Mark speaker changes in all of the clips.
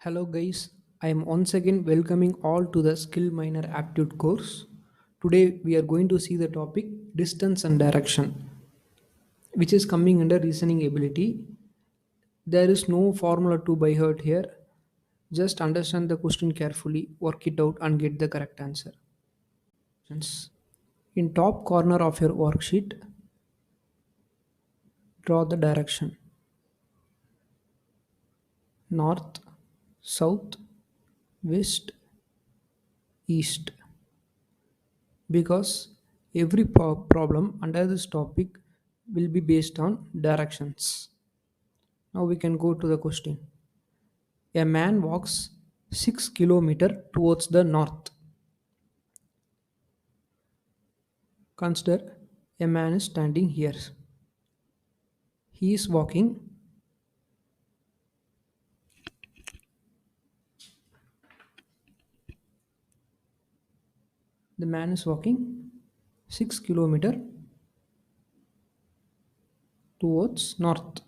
Speaker 1: Hello guys, I am once again welcoming all to the SkillMiner aptitude course. Today we are going to see the topic distance and direction, which is coming under reasoning ability. There is no formula to by heart here. Just understand the question carefully, work it out and get the correct answer. In top corner of your worksheet, draw the direction: north, south, west, east. Because every problem under this topic will be based on directions. Now we can go to the question. A man walks 6 kilometers towards the north. Consider a man is standing here. He is walking. The man is walking 6 kilometers towards north.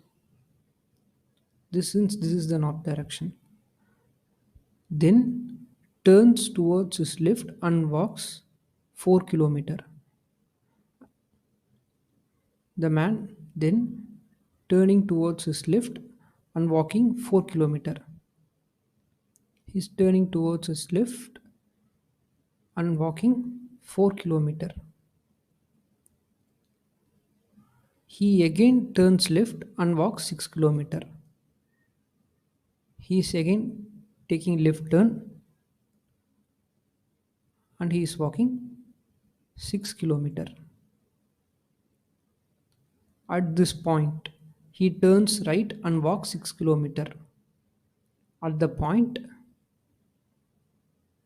Speaker 1: This is the north direction. Then turns towards his left and walks 4 kilometers. The man then turning towards his left and walking 4 kilometers. He's turning towards his left and walking 4 kilometers. He again turns left and walks 6 kilometers. He is again taking left turn and he is walking 6 kilometers. At this point, he turns right and walks 6 kilometers. At the point,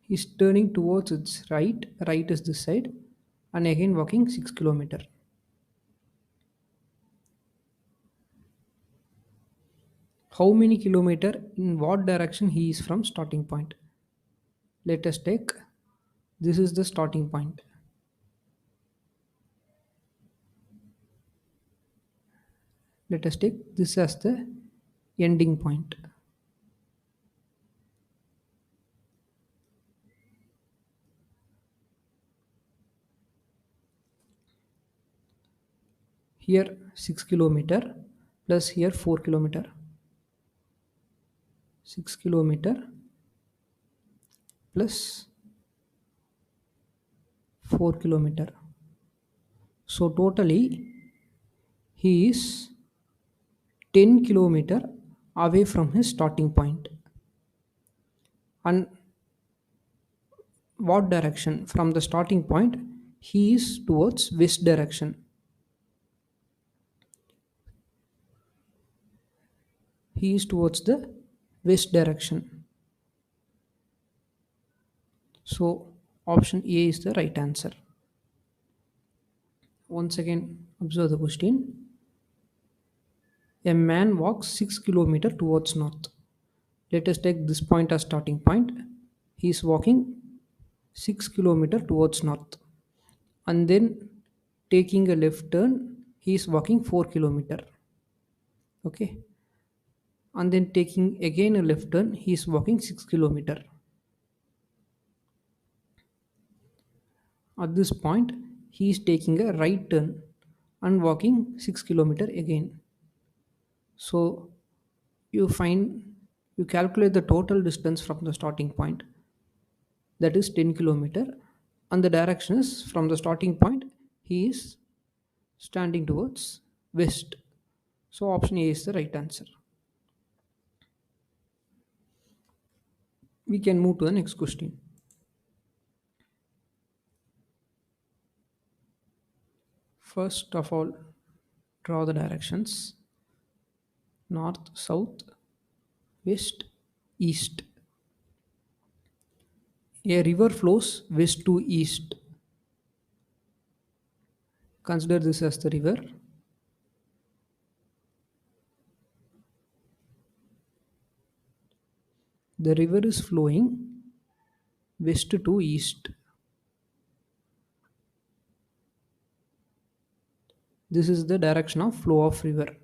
Speaker 1: he is turning towards its right, right is this side, and again walking 6 kilometers. How many kilometers in what direction he is from starting point? Let us take, this is the starting point. Let us take this as the ending point. Here 6 kilometer plus here 4 kilometer. 6 kilometer plus 4 kilometer. So totally he is 10 kilometer away from his starting point. And what direction? From the starting point, he is towards west direction. He is towards the west direction. So option A is the right answer. Once again, observe the question. A man walks 6 kilometers towards north. Let us take this point as starting point. He is walking 6 kilometers towards north. And then taking a left turn, he is walking 4 kilometers. Okay. And then taking again a left turn, he is walking 6 kilometers. At this point, he is taking a right turn and walking 6 kilometers again. So you calculate the total distance from the starting point, that is 10 kilometers, and the direction is from the starting point he is standing towards west. So option A is the right answer. We can move to the next question. First of all, draw the directions: north, south, west, east. A river flows west to east. Consider this as the river. The river is flowing west to east. This is the direction of flow of river.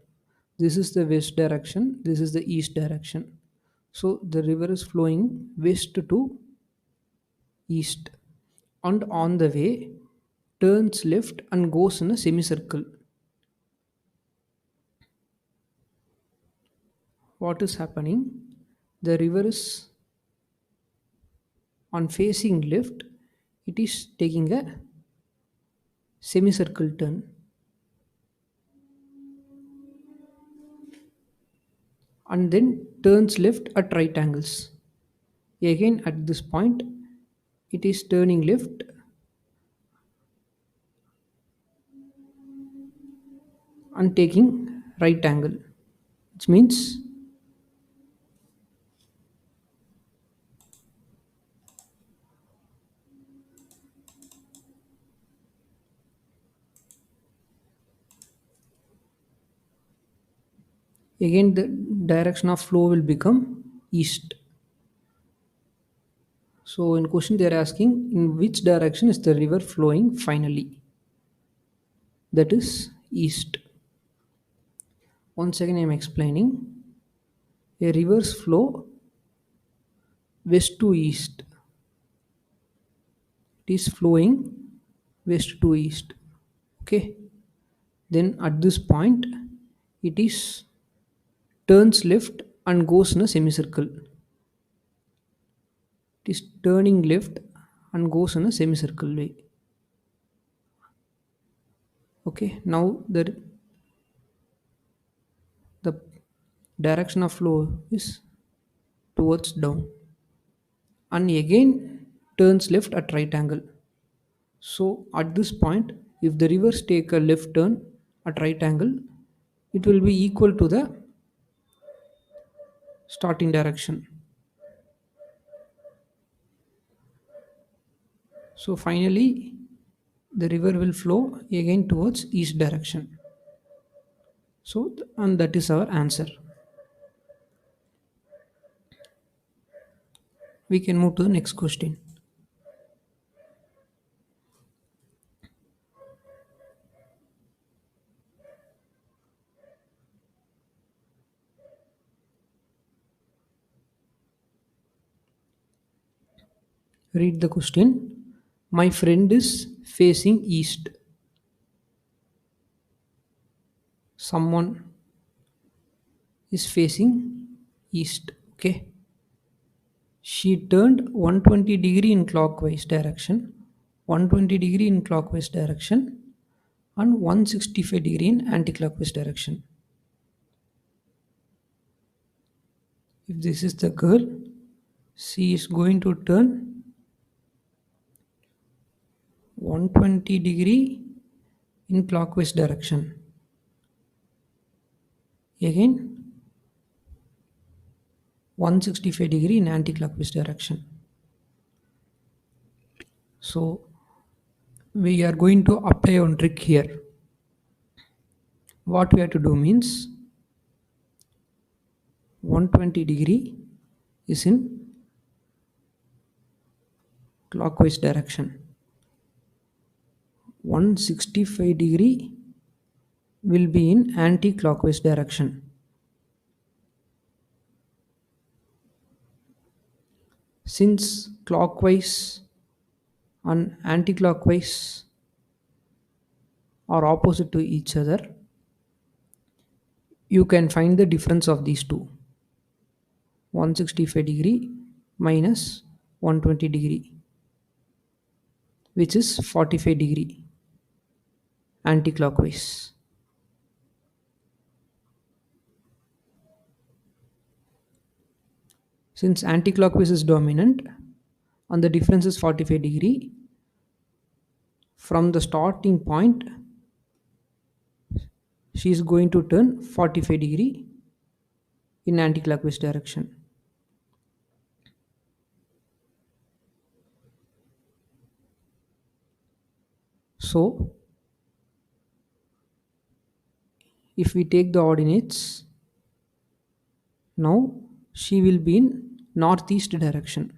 Speaker 1: This is the west direction, this is the east direction. So the river is flowing west to east, and on the way turns left and goes in a semicircle. What is happening? The river is on facing left, it is taking a semicircle turn, and then turns left at right angles. Again, at this point, it is turning left and taking right angle, which means again the direction of flow will become east. So in question they are asking in which direction is the river flowing finally? That is east. Once again I am explaining. A river's flow west to east. It is flowing west to east. Okay. Then at this point it is turns left and goes in a semicircle. It is turning left and goes in a semicircle way. Okay, now the direction of flow is towards down, and again turns left at right angle. So at this point, if the rivers take a left turn at right angle, it will be equal to the starting direction. So finally, the river will flow again towards east direction. So and that is our answer. We can move to the next question. Read the question. My friend is facing east. Someone is facing east. Okay. She turned 120 degree in clockwise direction, 120 degree in clockwise direction, and 165 degree in anti-clockwise direction. If this is the girl, she is going to turn 120 degree in clockwise direction. Again, 165 degree in anti-clockwise direction. So we are going to apply one trick here. What we have to do means 120 degree is in clockwise direction, 165 degree will be in anti-clockwise direction. Since clockwise and anti-clockwise are opposite to each other, you can find the difference of these two. 165 degree minus 120 degree, which is 45 degree anti-clockwise. Since anti-clockwise is dominant and the difference is 45 degree, from the starting point she is going to turn 45 degree in anti-clockwise direction. So if we take the ordinates, now she will be in northeast direction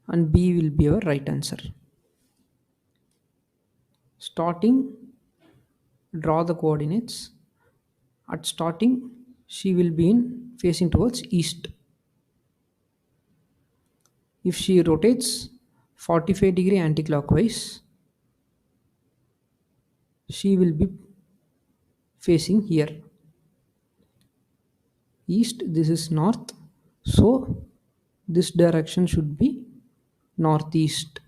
Speaker 1: and B will be our right answer. Starting, draw the coordinates. At starting, she will be in facing towards east. If she rotates 45-degree anti-clockwise, she will be facing here. East, this is north. So this direction should be northeast.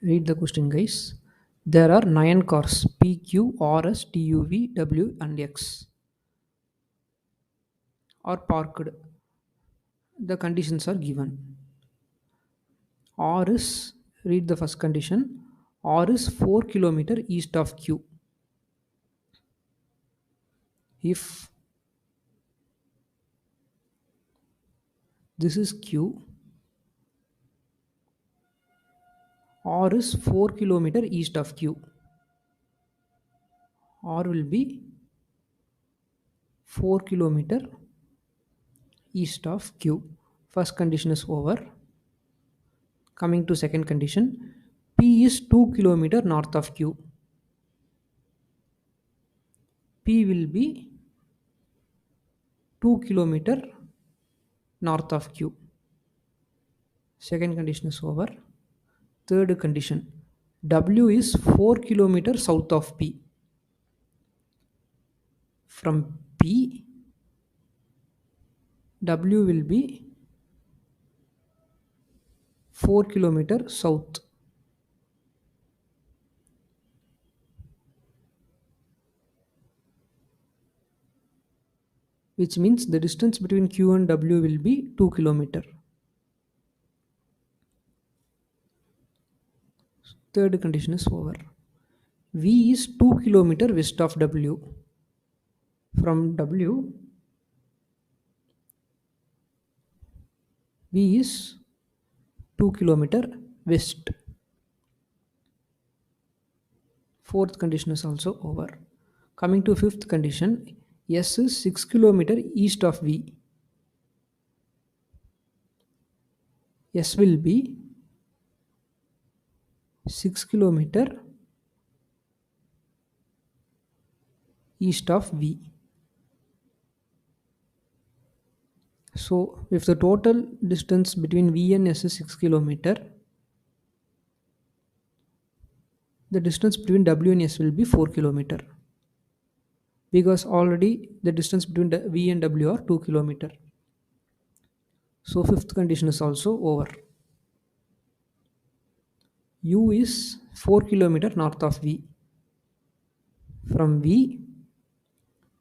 Speaker 1: Read the question, guys. There are 9 cars P, Q, R, S, T, U, V, W, and X are parked. The conditions are given. R is, read the first condition. R is 4 km east of Q. If this is Q, R is 4 km east of Q. R will be 4 km east of Q. First condition is over. Coming to second condition, P is 2 km north of Q. P will be 2 km north of Q. Second condition is over. Third condition, W is 4 km south of P. From P, W will be 4 km south. Which means the distance between Q and W will be 2 km. Third condition is over. V is 2 km west of W. From W, V is 2 km west. Fourth condition is also over. Coming to fifth condition, S is 6 km east of V. S will be 6 km east of V. So if the total distance between V and S is 6 km, the distance between W and S will be 4 km. Because already the distance between V and W are 2 km. So fifth condition is also over. U is 4 km north of V. From V,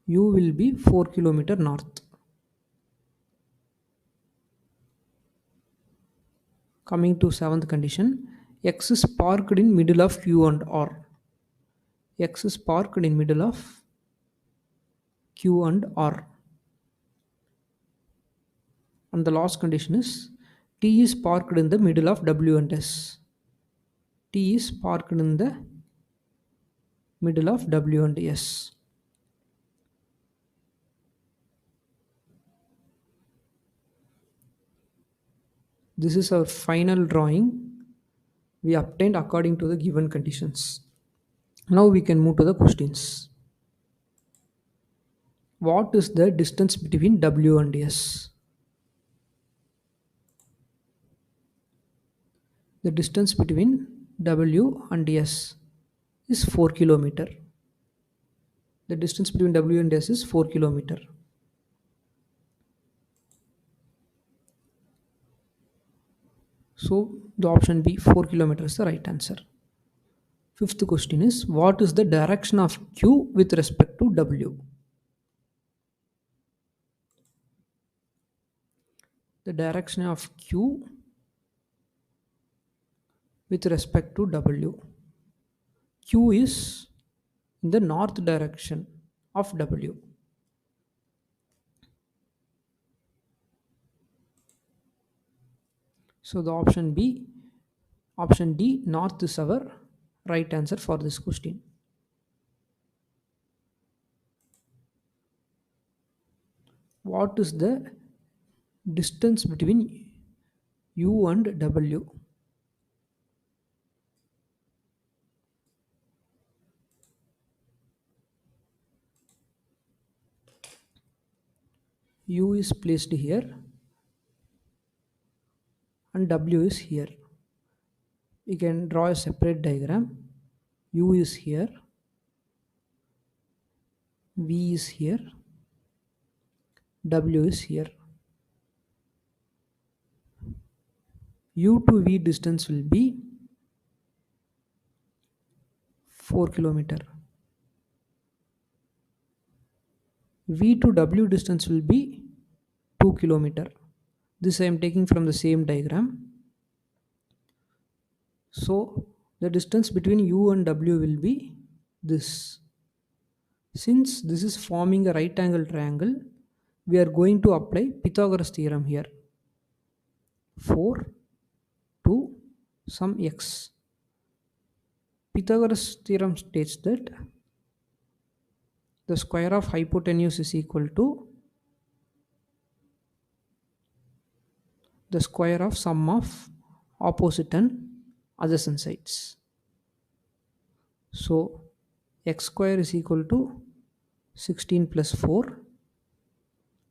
Speaker 1: U will be 4 km north. Coming to seventh condition, X is parked in middle of Q and R. X is parked in middle of Q and R. And the last condition is T is parked in the middle of W and S. T is parked in the middle of W and S. This is our final drawing we obtained according to the given conditions. Now we can move to the questions. What is the distance between W and S? The distance between W and S is 4 km. The distance between W and S is 4 km. So the option B, 4 km, is the right answer. Fifth question is, what is the direction of Q with respect to W? The direction of Q with respect to W. Q is in the north direction of W. So the option D, north is our right answer for this question. What is the distance between U and W? U is placed here and W is here. We can draw a separate diagram. U is here, V is here, W is here. U to V distance will be 4 km. V to W distance will be 2 km. This I am taking from the same diagram. So the distance between U and W will be this. Since this is forming a right angle triangle, we are going to apply Pythagoras theorem here. 4 to some x. Pythagoras theorem states that the square of hypotenuse is equal to the square of sum of opposite and adjacent sides. So x square is equal to 16 plus 4,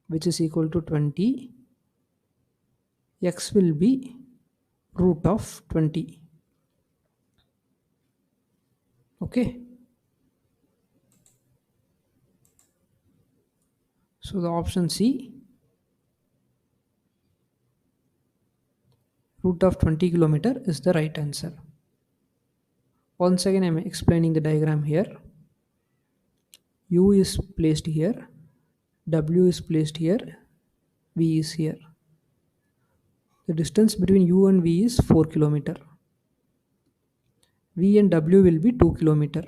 Speaker 1: which is equal to 20. X will be root of 20. Okay. So the option C, root of 20 km, is the right answer. Once again I am explaining the diagram here. U is placed here, W is placed here, V is here. The distance between U and V is 4 km. V and W will be 2 km.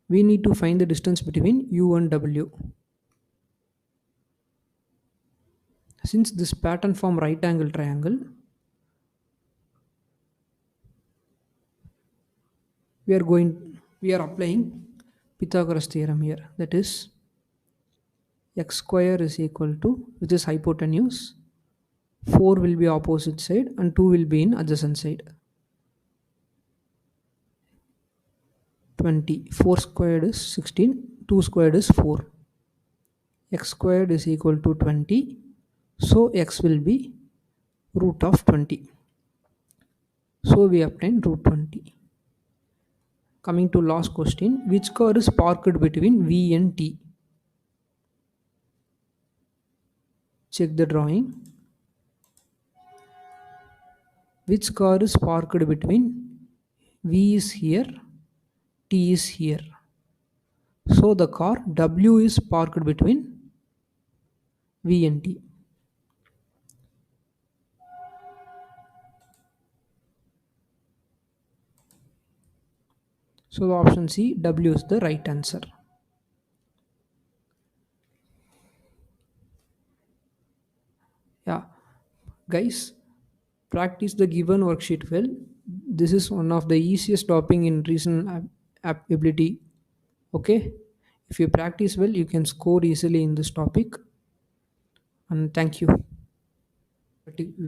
Speaker 1: We need to find the distance between U and W. Since this pattern form right angle triangle, we are applying Pythagoras theorem here. That is x square is equal to, which is hypotenuse, 4 will be opposite side and 2 will be in adjacent side. 20. 4 squared is 16, 2 squared is 4. X squared is equal to 20. So x will be root of 20. So we obtain root 20. Coming to last question, which car is parked between V and T? Check the drawing. Which car is parked between V is here, T is here. So the car W is parked between V and T. So the option C, W, is the right answer. Yeah, guys, practice the given worksheet well. This is one of the easiest topic in reason ability. Okay, if you practice well, you can score easily in this topic. And thank you.